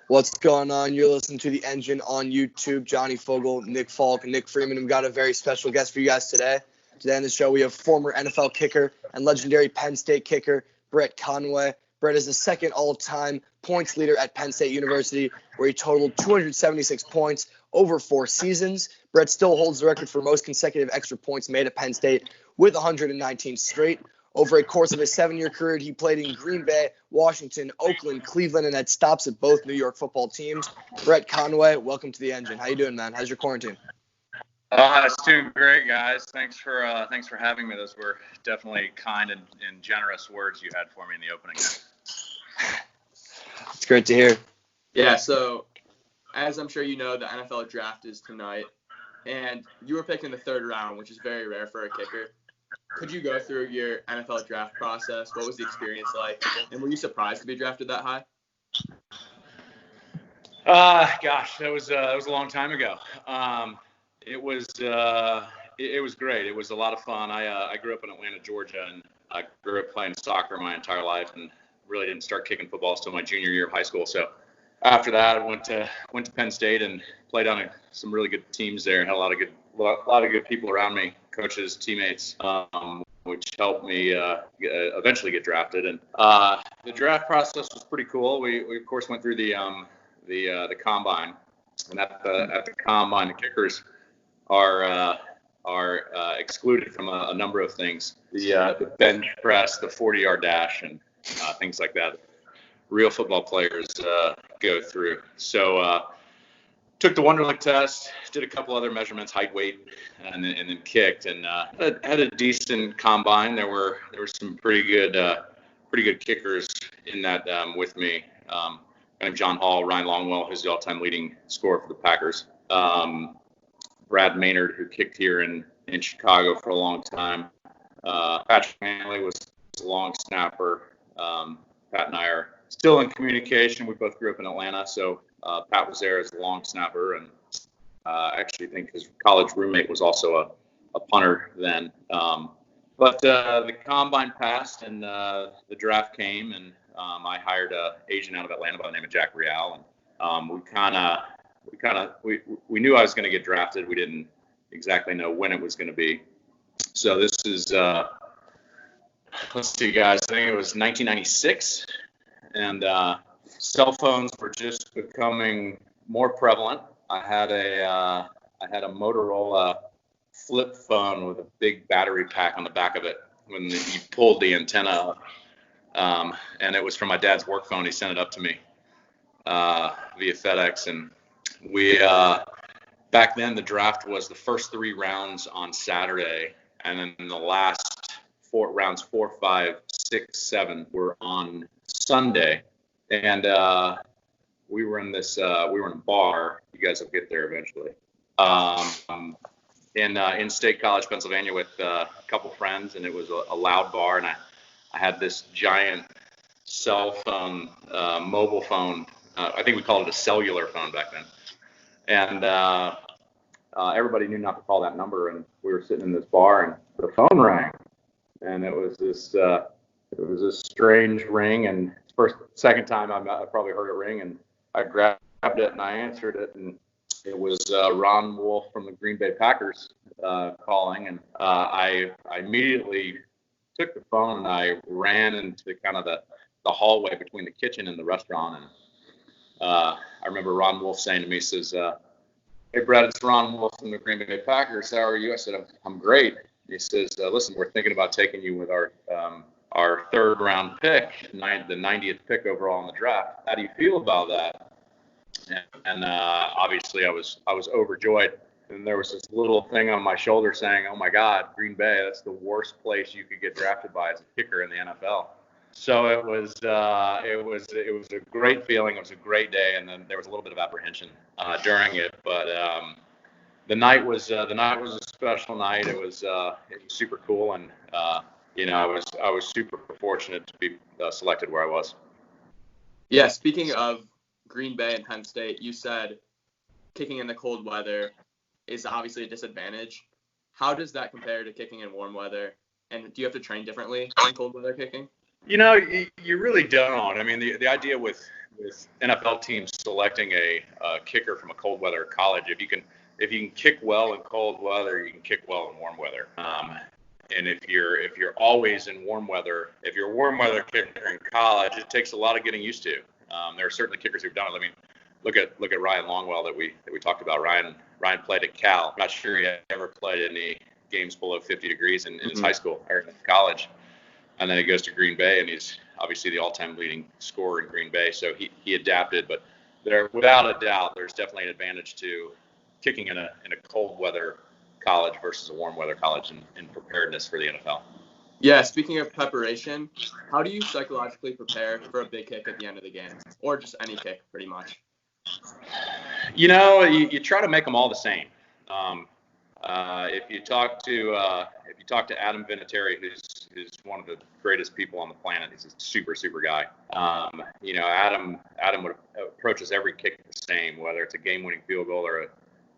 What's going on? You're listening to The Engine on YouTube. Johnny Fogel, Nick Falk, and Nick Freeman. We've got a very special guest for you guys today. Today on the show, we have former NFL kicker and legendary Penn State kicker, Brett Conway. Brett is the second all-time points leader at Penn State University, where he totaled 276 points over 4 seasons. Brett still holds the record for most consecutive extra points made at Penn State with 119 straight. Over a course of his 7-year career, he played in Green Bay, Washington, Oakland, Cleveland, and had stops at both New York football teams. Brett Conway, welcome to The Engine. How you doing, man? How's your quarantine? It's doing great, guys. Thanks for having me. Those were definitely kind and generous words you had for me in the opening. It's great to hear. Yeah, so as I'm sure you know, the NFL draft is tonight, and you were picked in the 3rd round, which is very rare for a kicker. Could you go through your NFL draft process? What was the experience like? And were you surprised to be drafted that high? Gosh, that was a long time ago. It was great. It was a lot of fun. I grew up in Atlanta, Georgia, and I grew up playing soccer my entire life, and really didn't start kicking football until my junior year of high school. So after that, I went to Penn State and played on some really good teams there, and had a lot of good people around me, coaches, teammates, which helped me eventually get drafted. And the draft process was pretty cool. We of course went through the combine, and at the combine, the kickers are excluded from a number of things. The bench press, the 40-yard dash, and things like that. Real football players go through. So took the Wonderlic test, did a couple other measurements, height, weight, and then kicked, and had a decent combine. There were some pretty good kickers in that with me. And John Hall, Ryan Longwell, who's the all-time leading scorer for the Packers. Brad Maynard, who kicked here in Chicago for a long time. Patrick Manley was a long snapper. Pat and I are still in communication. We both grew up in Atlanta, so Pat was there as a long snapper, and I actually think his college roommate was also a punter then. But the combine passed, and the draft came, and I hired an agent out of Atlanta by the name of Jack Real, and we knew I was going to get drafted. We didn't exactly know when it was going to be. So this is let's see, guys. I think it was 1996, and cell phones were just becoming more prevalent. I had a Motorola flip phone with a big battery pack on the back of it when you pulled the antenna up. And it was from my dad's work phone. He sent it up to me via FedEx. And we back then the draft was the first 3 rounds on Saturday, and then the last 4 rounds, 4, 5, 6, 7 were on Sunday. And we were in a bar. You guys will get there eventually. In State College, Pennsylvania, with a couple friends, and it was a loud bar, and I had this giant cell phone, mobile phone. I think we called it a cellular phone back then. And everybody knew not to call that number, and we were sitting in this bar, and the phone rang, and it was this strange ring, and second time I probably heard it ring, and I grabbed it and I answered it, and it was Ron Wolf from the Green Bay Packers calling, and I immediately took the phone and I ran into kind of the hallway between the kitchen and the restaurant, and I remember Ron Wolf saying to me, he says, "Hey Brett, it's Ron Wolf from the Green Bay Packers. How are you?" I said, "I'm great." He says, "Listen, we're thinking about taking you with our 3rd round pick, the 90th pick overall in the draft. How do you feel about that?" And obviously I was overjoyed. And there was this little thing on my shoulder saying, "Oh my God, Green Bay, that's the worst place you could get drafted by as a kicker in the NFL." So it was a great feeling. It was a great day, and then there was a little bit of apprehension during it, but the night was a special night. It was super cool, and I was super fortunate to be selected where I was. Yeah, speaking of Green Bay and Penn State, you said kicking in the cold weather is obviously a disadvantage. How does that compare to kicking in warm weather? And do you have to train differently in cold weather kicking? You really don't. I mean, the idea with NFL teams selecting a kicker from a cold weather college, if you can kick well in cold weather, you can kick well in warm weather. And if you're always in warm weather, if you're a warm weather kicker in college, it takes a lot of getting used to. There are certainly kickers who've done it. I mean, look at Ryan Longwell that we talked about. Ryan played at Cal. I'm not sure he ever played any games below 50 degrees in his high school or in college. And then he goes to Green Bay, and he's obviously the all-time leading scorer in Green Bay. So he adapted, but without a doubt, there's definitely an advantage to kicking in a cold weather college versus a warm weather college in preparedness for the NFL. Yeah, speaking of preparation, how do you psychologically prepare for a big kick at the end of the game, or just any kick, pretty much? You try to make them all the same. If you talk to Adam Vinatieri, who's one of the greatest people on the planet, he's a super guy. Adam would approach us every kick the same, whether it's a game-winning field goal or a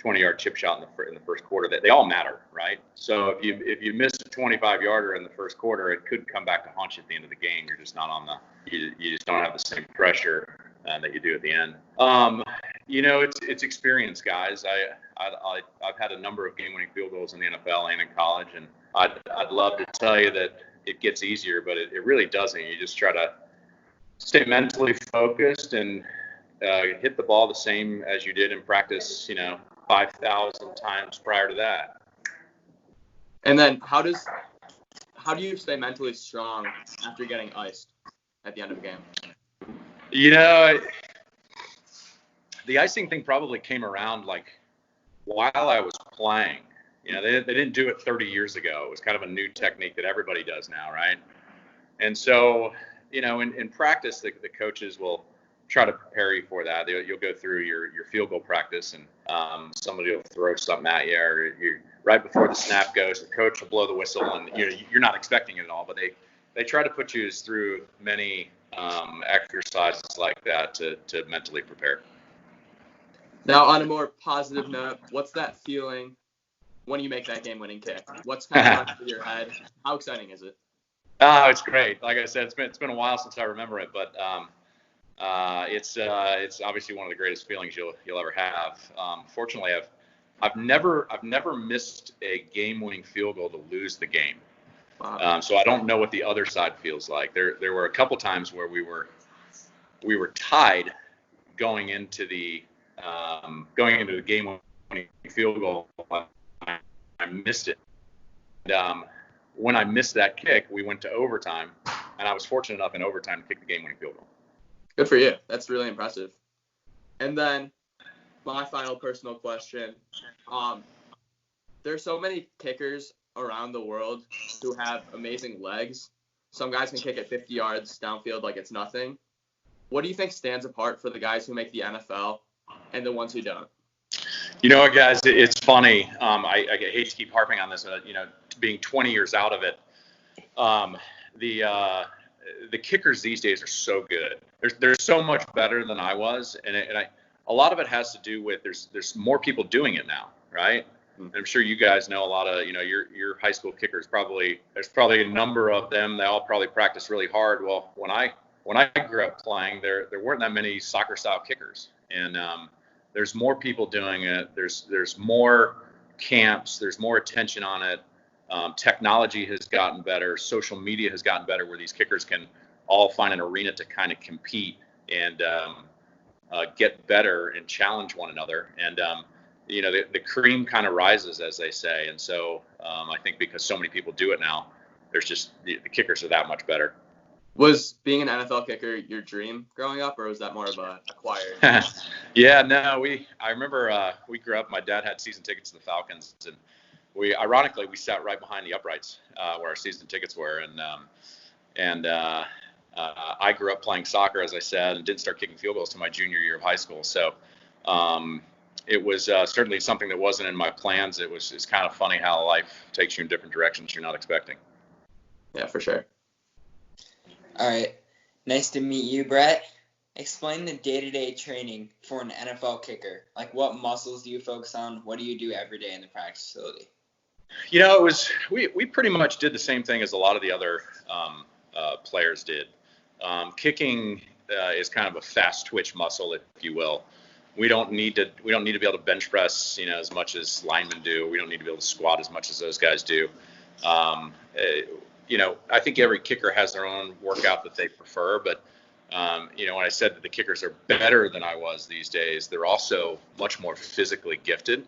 20-yard chip shot in the first quarter. They all matter, right? So if you miss a 25-yarder in the first quarter, it could come back to haunt you at the end of the game. You're just not you just don't have the same pressure that you do at the end. It's experience, guys. I've had a number of game-winning field goals in the NFL and in college, and I'd love to tell you that it gets easier, but it really doesn't. You just try to stay mentally focused and hit the ball the same as you did in practice, 5,000 times prior to that. And then how do you stay mentally strong after getting iced at the end of a game? The icing thing probably came around like while I was playing. They didn't do it 30 years ago. It was kind of a new technique that everybody does now, right? And so, in practice, the coaches will try to prepare you for that. You'll go through your field goal practice, and somebody will throw something at you, or right before the snap goes, the coach will blow the whistle, and you're not expecting it at all, but they try to put you through many exercises like that to mentally prepare. Now, on a more positive note, what's that feeling when you make that game-winning kick? What's kind of going through your head? How exciting is it? Oh, it's great. Like I said, it's been a while since I remember it, but it's obviously one of the greatest feelings you'll ever have. Fortunately, I've never missed a game-winning field goal to lose the game. Wow. So I don't know what the other side feels like. There were a couple times where we were tied going into the game-winning field goal. I missed it. And, when I missed that kick, we went to overtime, and I was fortunate enough in overtime to kick the game-winning field goal. Good for you. That's really impressive. And then my final personal question. There's so many kickers around the world who have amazing legs. Some guys can kick at 50 yards downfield like it's nothing. What do you think stands apart for the guys who make the NFL and the ones who don't? You know what, guys? It's funny. I hate to keep harping on this, but being 20 years out of it, the kickers these days are so good. They're so much better than I was, and a lot of it has to do with there's more people doing it now, right? And I'm sure you guys know a lot of your high school kickers. There's probably a number of them. They all probably practice really hard. Well, when I grew up playing, there weren't that many soccer style kickers, and there's more people doing it. There's more camps. There's more attention on it. Technology has gotten better. Social media has gotten better, where these kickers can all find an arena to kind of compete and get better and challenge one another. And the cream kind of rises, as they say. And so I think because so many people do it now, there's just the kickers are that much better. Was being an NFL kicker your dream growing up, or was that more of a acquired? Yeah, no, I remember we grew up. My dad had season tickets to the Falcons, and we sat right behind the uprights where our season tickets were, and I grew up playing soccer, as I said, and didn't start kicking field goals until my junior year of high school. So it was certainly something that wasn't in my plans. It's kind of funny how life takes you in different directions you're not expecting. Yeah, for sure. All right. Nice to meet you, Brett. Explain the day-to-day training for an NFL kicker. Like, what muscles do you focus on? What do you do every day in the practice facility? It was we pretty much did the same thing as a lot of the other players did. Kicking is kind of a fast twitch muscle, if you will. We don't need to be able to bench press, as much as linemen do. We don't need to be able to squat as much as those guys do. I think every kicker has their own workout that they prefer, but when I said that the kickers are better than I was these days, they're also much more physically gifted.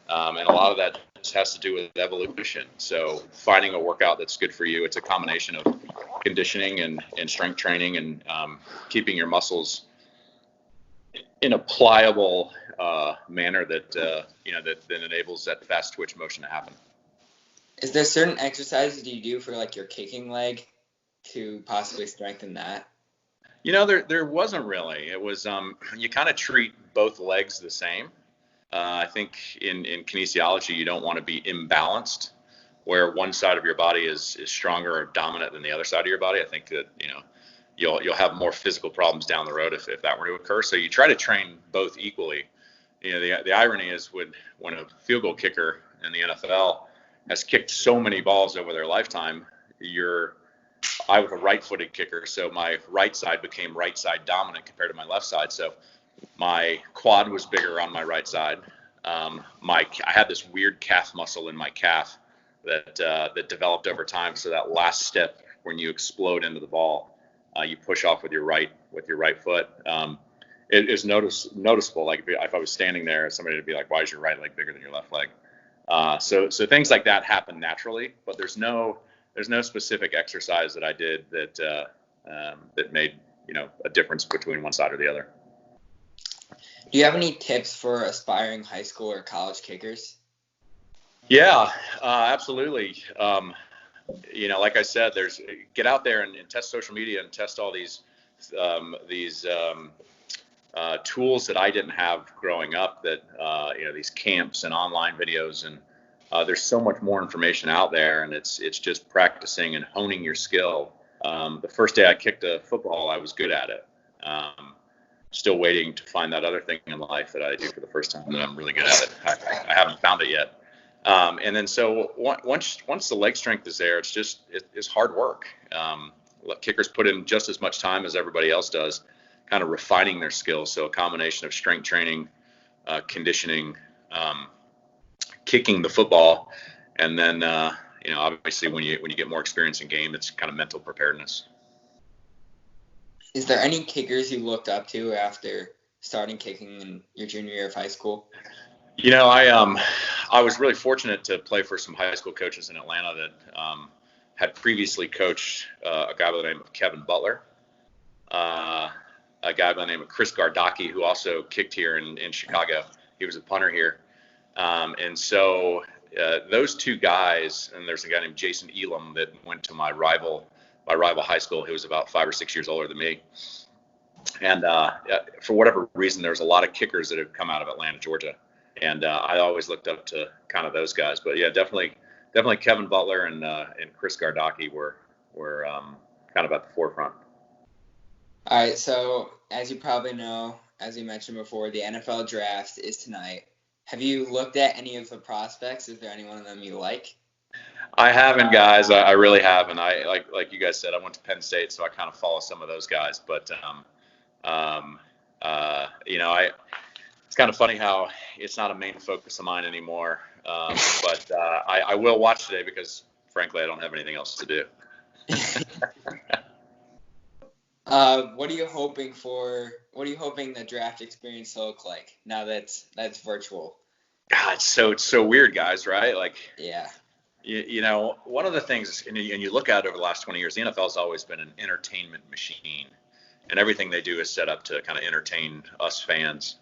And a lot of that just has to do with evolution. So finding a workout that's good for you, it's a combination of conditioning and strength training and keeping your muscles in a pliable manner that enables that fast twitch motion to happen. Is there certain exercises you do for like your kicking leg to possibly strengthen that? There wasn't really. It was you kind of treat both legs the same. I think in kinesiology you don't want to be imbalanced, where one side of your body is stronger or dominant than the other side of your body. I think that you'll have more physical problems down the road if that were to occur. So you try to train both equally. The irony is when a field goal kicker in the NFL has kicked so many balls over their lifetime, I was a right-footed kicker, so my right side became right side dominant compared to my left side. So my quad was bigger on my right side. I had this weird calf muscle in my calf that developed over time. So that last step when you explode into the ball, you push off with your right foot. It is noticeable. Like if I was standing there, somebody would be like, "Why is your right leg bigger than your left leg?" So things like that happen naturally, but there's no specific exercise that I did that made a difference between one side or the other. Do you have any tips for aspiring high school or college kickers? Yeah, absolutely. Like I said, get out there and test social media and test all these tools that I didn't have growing up. That these camps and online videos, and there's so much more information out there, and it's just practicing and honing your skill. The first day I kicked a football, I was good at it. Still waiting to find that other thing in life that I do for the first time that I'm really good at it. I haven't found it yet. And then so once the leg strength is there, it's hard work. Kickers put in just as much time as everybody else does, kind of refining their skills. So a combination of strength training, conditioning, kicking the football, and then obviously when you get more experience in game, it's kind of mental preparedness. Is there any kickers you looked up to after starting kicking in your junior year of high school? I was really fortunate to play for some high school coaches in Atlanta that had previously coached a guy by the name of Kevin Butler, a guy by the name of Chris Gardocki, who also kicked here in Chicago. He was a punter here. And so those two guys, and there's a guy named Jason Elam that went to my rival high school. He was about 5 or 6 years older than me. And for whatever reason, there's a lot of kickers that have come out of Atlanta, Georgia. And I always looked up to kind of those guys. But yeah, definitely Kevin Butler and Chris Gardocki were kind of at the forefront. All right, so as you probably know, as we mentioned before, the NFL draft is tonight. Have you looked at any of the prospects? Is there any one of them you like? I haven't, guys. I really haven't. I like you guys said, I went to Penn State, so I kind of follow some of those guys. But it's kind of funny how it's not a main focus of mine anymore. But I will watch today because, frankly, I don't have anything else to do. What are you hoping the draft experience to look like now that's virtual? God, it's so weird, guys, right? Like, yeah. One of the things, and you look at it over the last 20 years, the NFL has always been an entertainment machine, and everything they do is set up to kind of entertain us fans.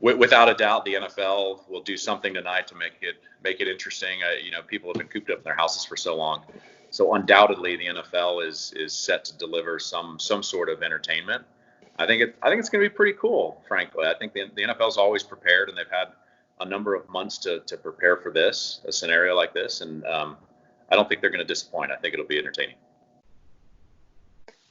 Without a doubt, the NFL will do something tonight to make it interesting. People have been cooped up in their houses for so long, so undoubtedly the NFL is set to deliver some sort of entertainment. I think it's going to be pretty cool, frankly. I think the NFL's always prepared, and they've had a number of months to prepare for a scenario like this, and I don't think they're going to disappoint. I think it'll be entertaining.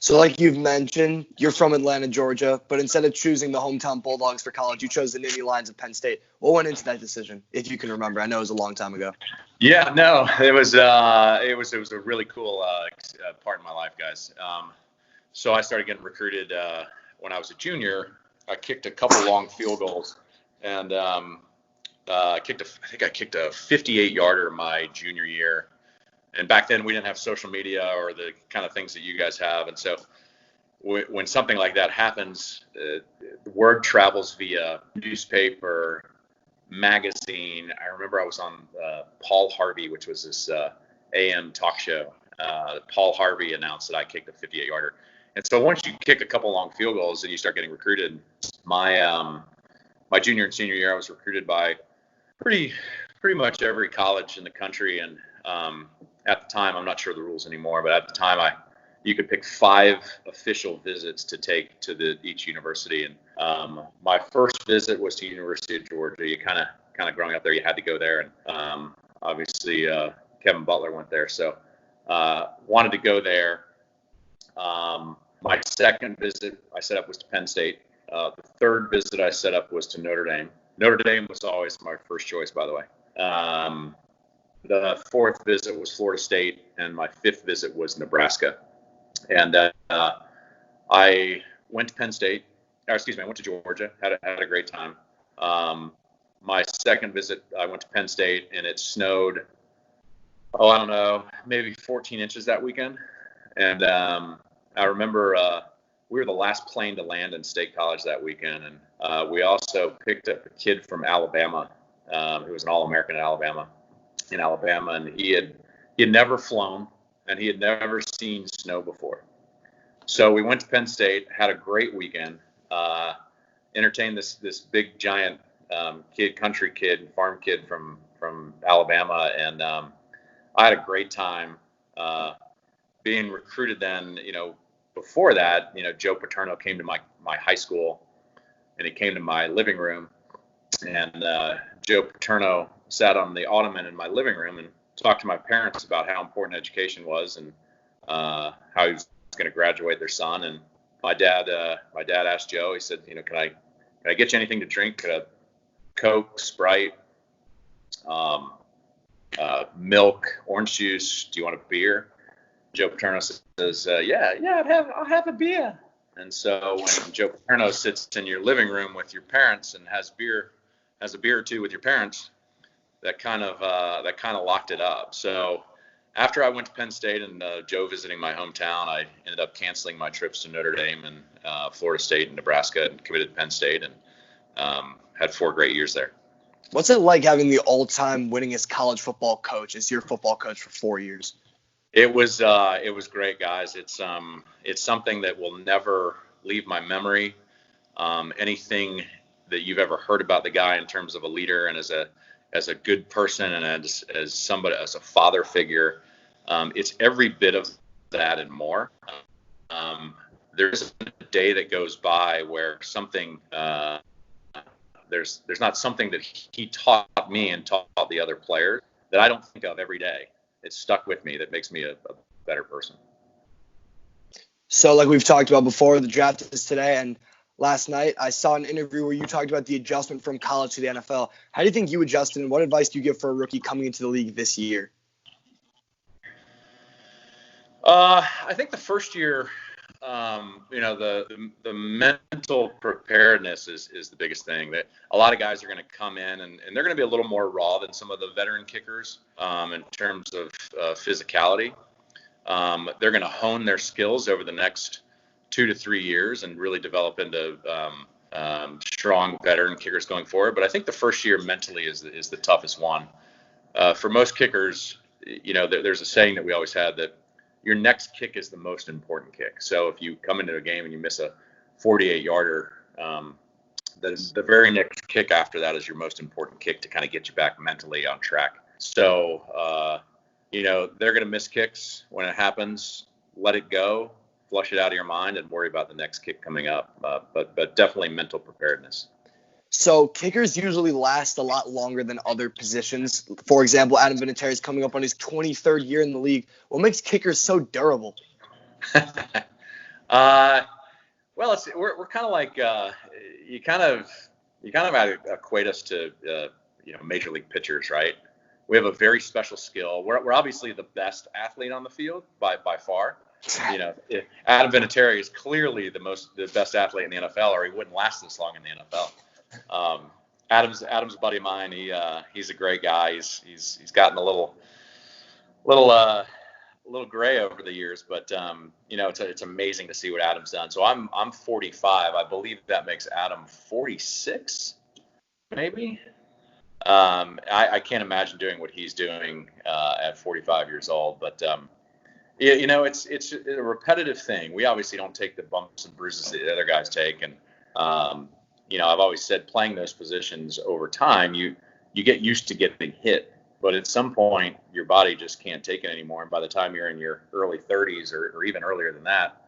So like you've mentioned, you're from Atlanta, Georgia, but instead of choosing the hometown Bulldogs for college, you chose the Nittany Lions of Penn State. What went into that decision, if you can remember? I know it was a long time ago. Yeah, no, it was a really cool part in my life, guys. So I started getting recruited when I was a junior. I kicked a couple long field goals, and I think I kicked a 58-yarder my junior year. And back then we didn't have social media or the kind of things that you guys have, and so when something like that happens, the word travels via newspaper, magazine. I remember I was on Paul Harvey, which was this AM talk show. Paul Harvey announced that I kicked a 58-yarder. And so once you kick a couple long field goals and you start getting recruited, my junior and senior year, I was recruited by pretty much every college in the country. And at the time, I'm not sure the rules anymore, but at the time, you could pick 5 official visits to take to each university. And my first visit was to University of Georgia. You kind of growing up there, you had to go there. And obviously, Kevin Butler went there, so wanted to go there. My second visit I set up was to Penn State. The third visit I set up was to Notre Dame. Notre Dame was always my first choice, by the way. The fourth visit was Florida State, and my fifth visit was Nebraska. And I went to Penn State. I went to Georgia. Had a great time. My second visit, I went to Penn State, and it snowed. I don't know, maybe 14 inches that weekend. And I remember we were the last plane to land in State College that weekend, and we also picked up a kid from Alabama who was an All-American in Alabama, and he had never flown, and he had never seen snow before. So we went to Penn State, had a great weekend, entertained this big giant country kid, farm kid from Alabama, and I had a great time. Being recruited then, before that, Joe Paterno came to my high school, and he came to my living room, and Joe Paterno sat on the ottoman in my living room and talked to my parents about how important education was and how he was going to graduate their son. And my dad asked Joe, he said, can I get you anything to drink? Could a Coke, Sprite, milk, orange juice? Do you want a beer? Joe Paterno says, yeah, I'll have a beer. And so when Joe Paterno sits in your living room with your parents and has a beer or two with your parents, that kind of locked it up. So after I went to Penn State and Joe visiting my hometown, I ended up canceling my trips to Notre Dame and Florida State and Nebraska and committed to Penn State and had 4 great years there. What's it like having the all-time winningest college football coach as your football coach for 4 years? It was great, guys. It's something that will never leave my memory. Anything that you've ever heard about the guy in terms of a leader and as a good person and as somebody, as a father figure, it's every bit of that and more. There isn't a day that goes by where something there's not something that he taught me and taught the other players that I don't think of every day. It's stuck with me that makes me a better person. So like we've talked about before, the draft is today, and last night I saw an interview where you talked about the adjustment from college to the NFL. How do you think you adjusted, and what advice do you give for a rookie coming into the league this year? I think the first year, the mental preparedness is the biggest thing. That a lot of guys are going to come in and they're going to be a little more raw than some of the veteran kickers in terms of physicality. They're going to hone their skills over the next 2 to 3 years and really develop into strong veteran kickers going forward. But I think the first year mentally is the toughest one. For most kickers, there's a saying that we always had that your next kick is the most important kick. So if you come into a game and you miss a 48-yarder, the very next kick after that is your most important kick to kind of get you back mentally on track. So, they're going to miss kicks when it happens. Let it go, flush it out of your mind, and worry about the next kick coming up. But definitely mental preparedness. So kickers usually last a lot longer than other positions. For example, Adam Vinatieri is coming up on his 23rd year in the league. What makes kickers so durable? Well, we're kind of like you kind of equate us to major league pitchers, right? We have a very special skill. We're obviously the best athlete on the field by far. Adam Vinatieri is clearly the best athlete in the NFL, or he wouldn't last this long in the NFL. Adam's a buddy of mine. He's a great guy. He's gotten a little gray over the years, but it's amazing to see what Adam's done. So I'm 45. I believe that makes Adam 46, maybe. I can't imagine doing what he's doing at 45 years old, but it's a repetitive thing. We obviously don't take the bumps and bruises that the other guys take, and I've always said playing those positions over time, you get used to getting hit, but at some point your body just can't take it anymore, and by the time you're in your early 30s or even earlier than that,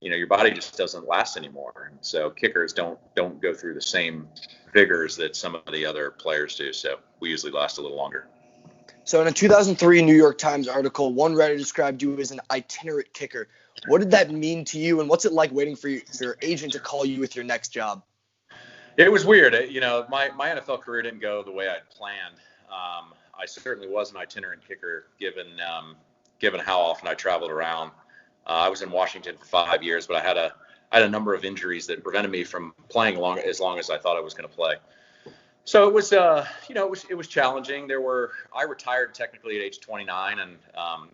your body just doesn't last anymore. And so kickers don't go through the same vigors that some of the other players do, so we usually last a little longer. So in a 2003 New York Times article, one writer described you as an itinerant kicker. What did that mean to you, and what's it like waiting for your agent to call you with your next job? It was weird. My NFL career didn't go the way I'd planned. I certainly was an itinerant kicker given how often I traveled around. I was in Washington for 5 years, but I had a number of injuries that prevented me from playing as long as I thought I was going to play. So it was, it was challenging. I retired technically at age 29, and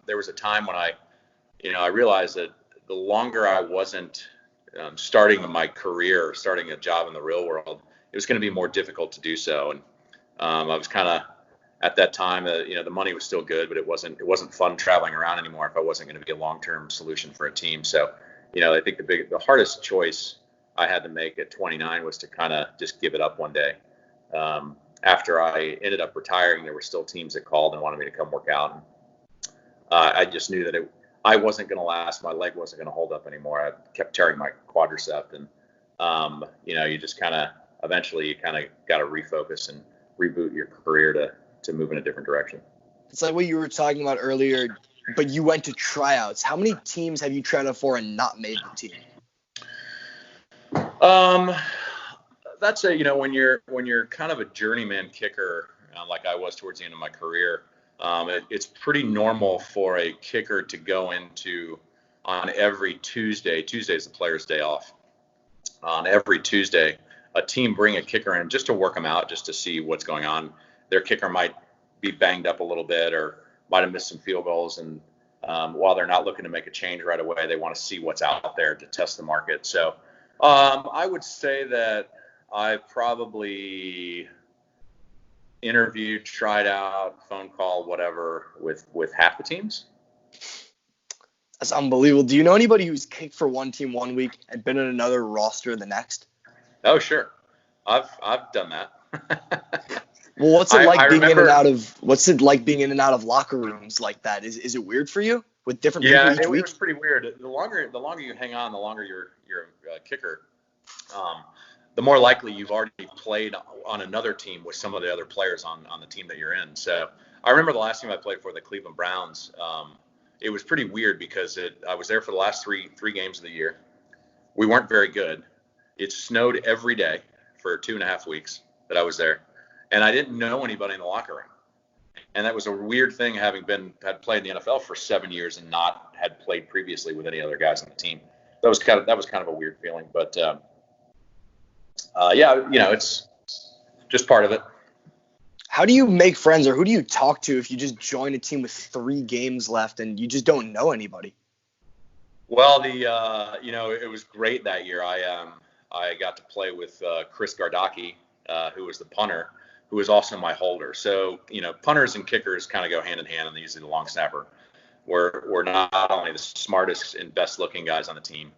there was a time when I realized that the longer I wasn't starting my career, starting a job in the real world, it was going to be more difficult to do so. And I was kind of at that time, the money was still good, but it wasn't fun traveling around anymore if I wasn't going to be a long-term solution for a team. So, I think the hardest choice I had to make at 29 was to kind of just give it up one day. After I ended up retiring, there were still teams that called and wanted me to come work out. And, I just knew that I wasn't going to last. My leg wasn't going to hold up anymore. I kept tearing my quadricep, and you just eventually you got to refocus and reboot your career to move in a different direction. It's like what you were talking about earlier, but you went to tryouts. How many teams have you tried out for and not made the team? That's when you're kind of a journeyman kicker, like I was towards the end of my career, it's pretty normal for a kicker to go into on every Tuesday. Tuesday is the player's day off. On every Tuesday, a team bring a kicker in just to work them out, just to see what's going on. Their kicker might be banged up a little bit or might have missed some field goals. And while they're not looking to make a change right away, they want to see what's out there to test the market. So I would say that I probably interviewed, tried out, phone call, whatever, with half the teams. That's unbelievable. Do you know anybody who's kicked for one team one week and been in another roster the next? Oh, sure. I've done that. Well, what's it like being in and out of locker rooms like that? Is it weird for you with different people each week? It was pretty weird. The longer you hang on, the longer you're a kicker, the more likely you've already played on another team with some of the other players on the team that you're in. So I remember the last team I played for, the Cleveland Browns. It was pretty weird because I was there for the last three games of the year. We weren't very good. It snowed every day for 2.5 weeks that I was there, and I didn't know anybody in the locker room. And that was a weird thing, having had played in the NFL for 7 years and not had played previously with any other guys on the team. That was kind of a weird feeling, but it's just part of it. How do you make friends, or who do you talk to if you just join a team with 3 games left and you just don't know anybody? Well, it was great that year. I got to play with Chris Gardocki, who was the punter, who was also my holder. So, punters and kickers kind of go hand in hand, and usually the long snapper. We're not only the smartest and best looking guys on the team,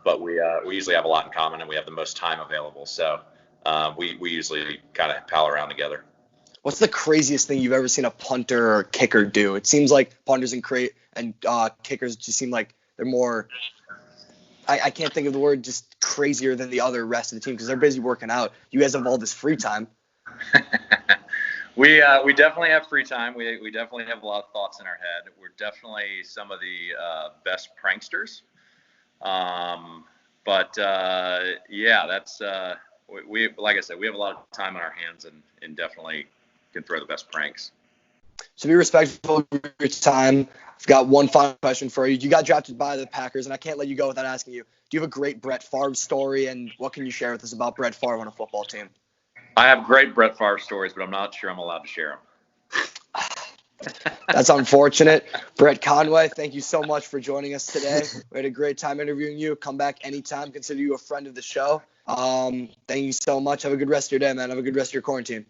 but we usually have a lot in common, and we have the most time available. So we usually kind of pal around together. What's the craziest thing you've ever seen a punter or kicker do? It seems like punters and kickers just seem like they're more, I can't think of the word, just crazier than the other rest of the team because they're busy working out. You guys have all this free time. We definitely have free time. We definitely have a lot of thoughts in our head. We're definitely some of the best pranksters. Yeah, that's we like I said, we have a lot of time on our hands and definitely can throw the best pranks. So be respectful of your time. I've got one final question for you. You got drafted by the Packers, and I can't let you go without asking you, do you have a great Brett Favre story, and what can you share with us about Brett Favre on a football team? I have great Brett Favre stories, but I'm not sure I'm allowed to share them. That's unfortunate. Brett Conway, thank you so much for joining us today. We had a great time interviewing you. Come back anytime. Consider you a friend of the show. Thank you so much. Have a good rest of your day, man. Have a good rest of your quarantine.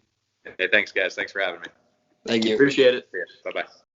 Hey, thanks, guys. Thanks for having me. Thank you. Appreciate it. Yeah, bye-bye.